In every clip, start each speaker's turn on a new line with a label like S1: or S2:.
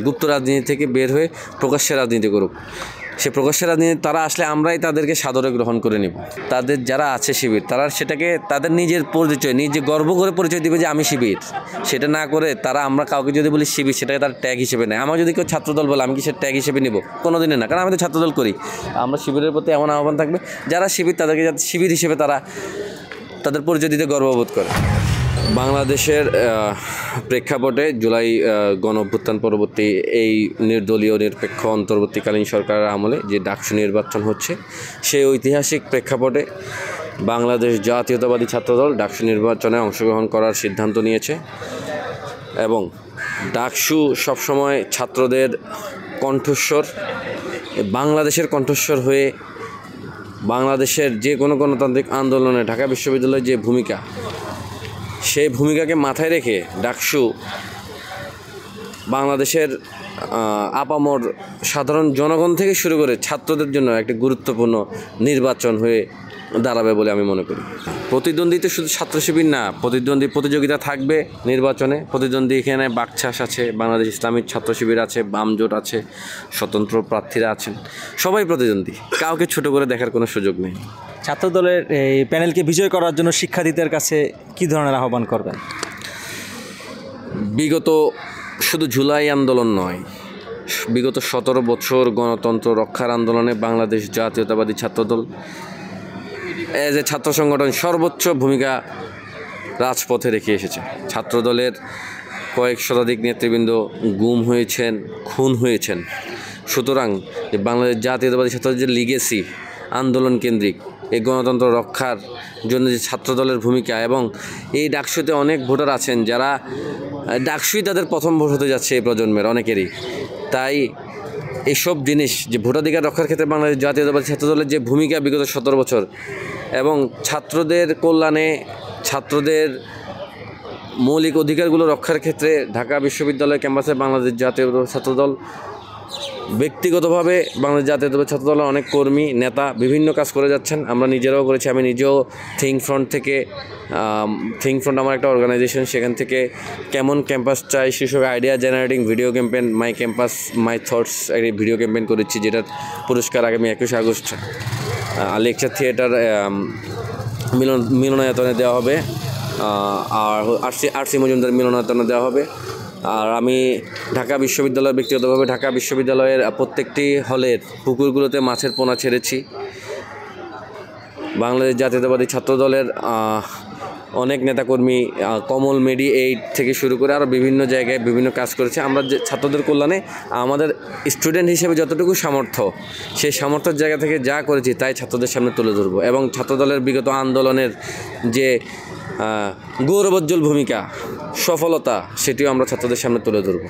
S1: গুপ্ত রাজনীতি থেকে বের হয়ে প্রকাশ্যে রাজনীতি করুক। সে প্রকাশ্যে রাজনীতি তারা আসলে আমরাই তাদেরকে সাদরে গ্রহণ করে নেব। তাদের যারা আছে শিবির তারা সেটাকে তাদের নিজের পরিচয়, নিজে গর্ব করে পরিচয় দিবে যে আমি শিবির। সেটা না করে তারা আমরা কাউকে যদি বলি শিবির, সেটাকে তার ট্যাগ হিসেবে নেয়। আমার যদি কেউ ছাত্রদল বলে আমি কি সে ট্যাগ হিসেবে নেব? কোনো দিনে না, কারণ আমি তো ছাত্রদল করি। আমরা শিবিরের প্রতি এমন আহ্বান থাকবে যারা শিবির তাদেরকে যাতে শিবির হিসেবে তারা তাদের পরিচয় দিতে গর্ববোধ করে। বাংলাদেশের প্রেক্ষাপটে জুলাই গণঅভ্যুত্থান পরবর্তী এই নির্দলীয় নিরপেক্ষ অন্তর্বর্তীকালীন সরকারের আমলে যে ডাকসু নির্বাচন হচ্ছে, সেই ঐতিহাসিক প্রেক্ষাপটে বাংলাদেশ জাতীয়তাবাদী ছাত্রদল ডাকসু নির্বাচনে অংশগ্রহণ করার সিদ্ধান্ত নিয়েছে এবং ডাকসু সবসময় ছাত্রদের কণ্ঠস্বর, বাংলাদেশের কণ্ঠস্বর হয়ে বাংলাদেশের যে কোনো গণতান্ত্রিক আন্দোলনে ঢাকা বিশ্ববিদ্যালয়ের যে ভূমিকা, সেই ভূমিকাকে মাথায় রেখে ডাকসু বাংলাদেশের আপামর সাধারণ জনগণ থেকে শুরু করে ছাত্রদের জন্য একটি গুরুত্বপূর্ণ নির্বাচন হয়ে দাঁড়াবে বলে আমি মনে করি। প্রতিদ্বন্দ্বিতা শুধু ছাত্র শিবির না, প্রতিযোগিতা থাকবে নির্বাচনে। প্রতিদ্বন্দ্বী এখানে বাকছাস আছে, বাংলাদেশ ইসলামিক ছাত্র শিবির আছে, বামজোট আছে, স্বতন্ত্র প্রার্থীরা আছেন, সবাই প্রতিদ্বন্দ্বী। কাউকে ছোট করে দেখার কোনো সুযোগ নেই।
S2: ছাত্রদলের এই প্যানেলকে বিজয় করার জন্য শিক্ষার্থীদের কাছে কী ধরনের আহ্বান করবেন?
S1: বিগত শুধু জুলাই আন্দোলন নয়, বিগত 17 বছর গণতন্ত্র রক্ষার আন্দোলনে বাংলাদেশ জাতীয়তাবাদী ছাত্রদল এজ এ ছাত্র সংগঠন সর্বোচ্চ ভূমিকা রাজপথে রেখে এসেছে। ছাত্রদলের কয়েক শতাধিক নেতৃবৃন্দ গুম হয়েছেন, খুন হয়েছেন। সুতরাং বাংলাদেশ জাতীয়তাবাদী ছাত্রদলের যে লিগেসি আন্দোলন কেন্দ্রিক এই গণতন্ত্র রক্ষার জন্য যে ছাত্রদলের ভূমিকা, এবং এই ডাকসুতে অনেক ভোটার আছেন যারা ডাকসুই তাদের প্রথম ভোট হতে যাচ্ছে এই প্রজন্মের অনেকেরই। তাই এইসব জিনিস যে ভোটাধিকার রক্ষার ক্ষেত্রে বাংলাদেশ জাতীয়তাবাদী ছাত্রদলের যে ভূমিকা বিগত 17 বছর, এবং ছাত্রদের কল্যাণে, ছাত্রদের মৌলিক অধিকারগুলো রক্ষার ক্ষেত্রে ঢাকা বিশ্ববিদ্যালয় ক্যাম্পাসে বাংলাদেশ জাতীয়তাবাদী ছাত্রদল ব্যক্তিগতভাবে বাংলাদেশ জাতীয়তাবাদী ছাত্রদলের অনেক কর্মী নেতা বিভিন্ন কাজ করে যাচ্ছেন। আমরা নিজেরাও করেছি। আমি নিজেও থিঙ্ক ফ্রন্ট আমার একটা অর্গানাইজেশন, সেখান থেকে কেমন ক্যাম্পাস চাই শীর্ষক আইডিয়া জেনারেটিং ভিডিও ক্যাম্পেইন মাই ক্যাম্পাস মাই থটস এই ভিডিও ক্যাম্পেইন করেছি, যেটার পুরস্কার আগামী 21 আগস্ট লেকচার থিয়েটার মিলনায়তনে দেওয়া হবে, আর আরসি মজুমদার মিলনায়তনে দেওয়া হবে। আর আমি ঢাকা বিশ্ববিদ্যালয়ের ব্যক্তিগতভাবে ঢাকা বিশ্ববিদ্যালয়ের প্রত্যেকটি হলের পুকুরগুলোতে মাছের পোনা ছেড়েছি। বাংলাদেশ জাতীয়তাবাদী ছাত্রদলের অনেক নেতাকর্মী কমল মেডি এইড থেকে শুরু করে আরও বিভিন্ন জায়গায় বিভিন্ন কাজ করেছে। আমরা যে ছাত্রদের কল্যাণে আমাদের স্টুডেন্ট হিসেবে যতটুকু সামর্থ্য, সেই সামর্থ্যের জায়গা থেকে যা করেছি তাই ছাত্রদের সামনে তুলে ধরবো, এবং ছাত্রদলের বিগত আন্দোলনের যে গৌরবোজ্জ্বল ভূমিকা, সফলতা, সেটিও আমরা ছাত্রদের সামনে তুলে ধরব।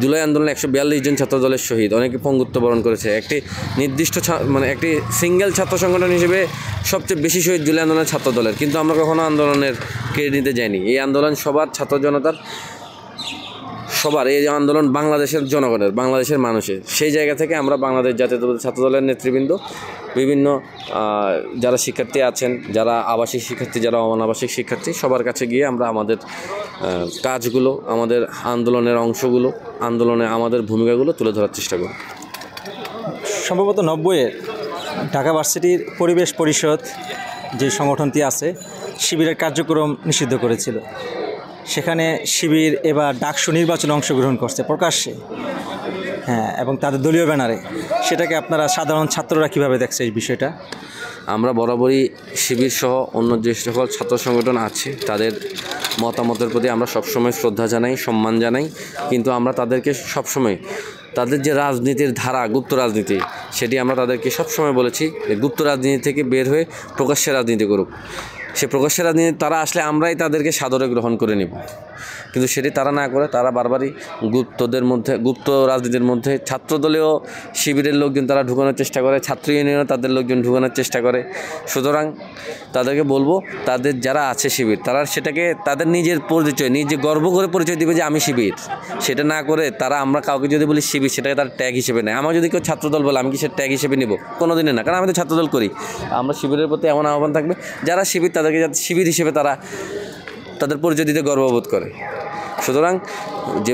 S1: জুলাই আন্দোলনে 142 জন ছাত্রদলের শহীদ, অনেকে পঙ্গুত্ব বরণ করেছে। একটি নির্দিষ্ট একটি সিঙ্গেল ছাত্র সংগঠন হিসেবে সবচেয়ে বেশি শহীদ জুলাই আন্দোলনের ছাত্রদলের, কিন্তু আমরা কখনো আন্দোলনের ক্রেডিট নিতে যাইনি। এই আন্দোলন সবার, ছাত্র জনতার সবার, এই আন্দোলন বাংলাদেশের জনগণের, বাংলাদেশের মানুষের। সেই জায়গা থেকে আমরা বাংলাদেশ জাতীয়তাবাদী ছাত্রদলের নেতৃবৃন্দ বিভিন্ন যারা শিক্ষার্থী আছেন, যারা আবাসিক শিক্ষার্থী, যারা অনাবাসিক শিক্ষার্থী, সবার কাছে গিয়ে আমরা আমাদের কাজগুলো, আমাদের আন্দোলনের অংশগুলো, আন্দোলনে আমাদের ভূমিকাগুলো তুলে ধরার চেষ্টা করি।
S2: সম্ভবত 90-এর ঢাকা ভার্সিটির পরিবেশ পরিষদ যে সংগঠনটি আছে শিবিরের কার্যক্রম নিষিদ্ধ করেছিল। সেখানে শিবির এবার ডাকসু নির্বাচনে অংশগ্রহণ করছে প্রকাশ্যে, হ্যাঁ, এবং তাদের দলীয় ব্যানারে। সেটাকে আপনারা সাধারণ ছাত্ররা কীভাবে দেখছে এই বিষয়টা?
S1: আমরা বরাবরই শিবির সহ অন্য যে সকল ছাত্র সংগঠন আছে তাদের মতামতের প্রতি আমরা সবসময় শ্রদ্ধা জানাই, সম্মান জানাই, কিন্তু আমরা তাদেরকে সবসময় তাদের যে রাজনীতির ধারা, গুপ্ত রাজনীতি, সেটি আমরা তাদেরকে সবসময় বলেছি গুপ্ত রাজনীতি থেকে বের হয়ে প্রকাশ্যে রাজনীতি করুক। সে প্রকাশ্যে রাজনীতি তারা আসলে আমরাই তাদেরকে সাদরে গ্রহণ করে নেব, কিন্তু সেটি তারা না করে তারা বারবারই গুপ্ত রাজনীতির মধ্যে ছাত্রদলেও শিবিরের লোকজন তারা ঢুকানোর চেষ্টা করে, ছাত্র ইউনিয়নও তাদের লোকজন ঢুকানোর চেষ্টা করে। সুতরাং তাদেরকে বলবো, তাদের যারা আছে শিবির তারা সেটাকে তাদের নিজের পরিচয়, নিজে গর্ব করে পরিচয় দিবে যে আমি শিবির। সেটা না করে তারা আমরা কাউকে যদি বলি শিবির, সেটাকে তার ট্যাগ হিসেবে নেয়। আমার যদি কেউ ছাত্রদল বলে আমি কি সে ট্যাগ হিসেবে নেব? কোনো দিনে না, কারণ আমি তো ছাত্রদল করি। আমরা শিবিরের প্রতি এমন আহ্বান থাকবে যারা শিবির তাদেরকে যাতে শিবির হিসেবে তারা তাদের পরিচয় দিতে গর্ববোধ করে। সুতরাং যে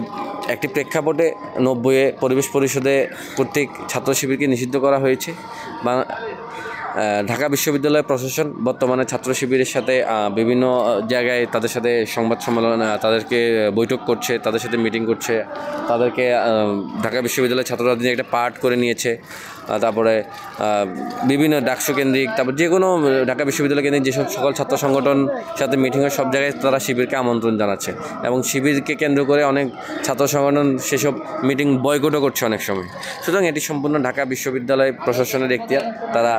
S1: একটি প্রেক্ষাপটে 90-এ পরিবেশ পরিষদে প্রত্যেক ছাত্র শিবিরকে নিষিদ্ধ করা হয়েছে। ঢাকা বিশ্ববিদ্যালয় প্রশাসন বর্তমানে ছাত্র শিবিরের সাথে বিভিন্ন জায়গায় তাদের সাথে সংবাদ সম্মেলন, তাদেরকে বৈঠক করছে, তাদের সাথে মিটিং করছে, তাদেরকে ঢাকা বিশ্ববিদ্যালয়ের ছাত্র রাজনীতি একটা পার্ট করে নিয়েছে। তারপরে বিভিন্ন ডাকসু কেন্দ্রিক, তারপর যে কোনো ঢাকা বিশ্ববিদ্যালয় কেন্দ্রিক যেসব সকল ছাত্র সংগঠন সাথে মিটিংয়ের সব জায়গায় তারা শিবিরকে আমন্ত্রণ জানাচ্ছে এবং শিবিরকে কেন্দ্র করে অনেক ছাত্র সংগঠন সেসব মিটিং বয়কটও করছে অনেক সময়। সুতরাং এটি সম্পূর্ণ ঢাকা বিশ্ববিদ্যালয় প্রশাসনের এখতিয়ার। তারা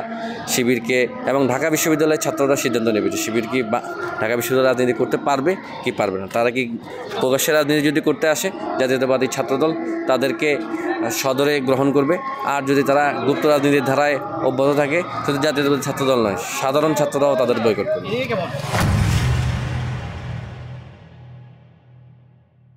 S1: শিবিরকে এবং ঢাকা বিশ্ববিদ্যালয়ের ছাত্ররা সিদ্ধান্ত নেবে যে শিবির কি ঢাকা বিশ্ববিদ্যালয় রাজনীতি করতে পারবে কি পারবে না। তারা কি প্রকাশ্যে রাজনীতি যদি করতে আসে, জাতীয়তাবাদী ছাত্রদল তাদেরকে সদরে গ্রহণ করবে, আর যদি তারা গুপ্ত রাজনীতির ধারায় অব্যাহত থাকে শুধু জাতীয়তাবাদী ছাত্রদল নয়, সাধারণ ছাত্ররাও তাদের বয়কট করবে।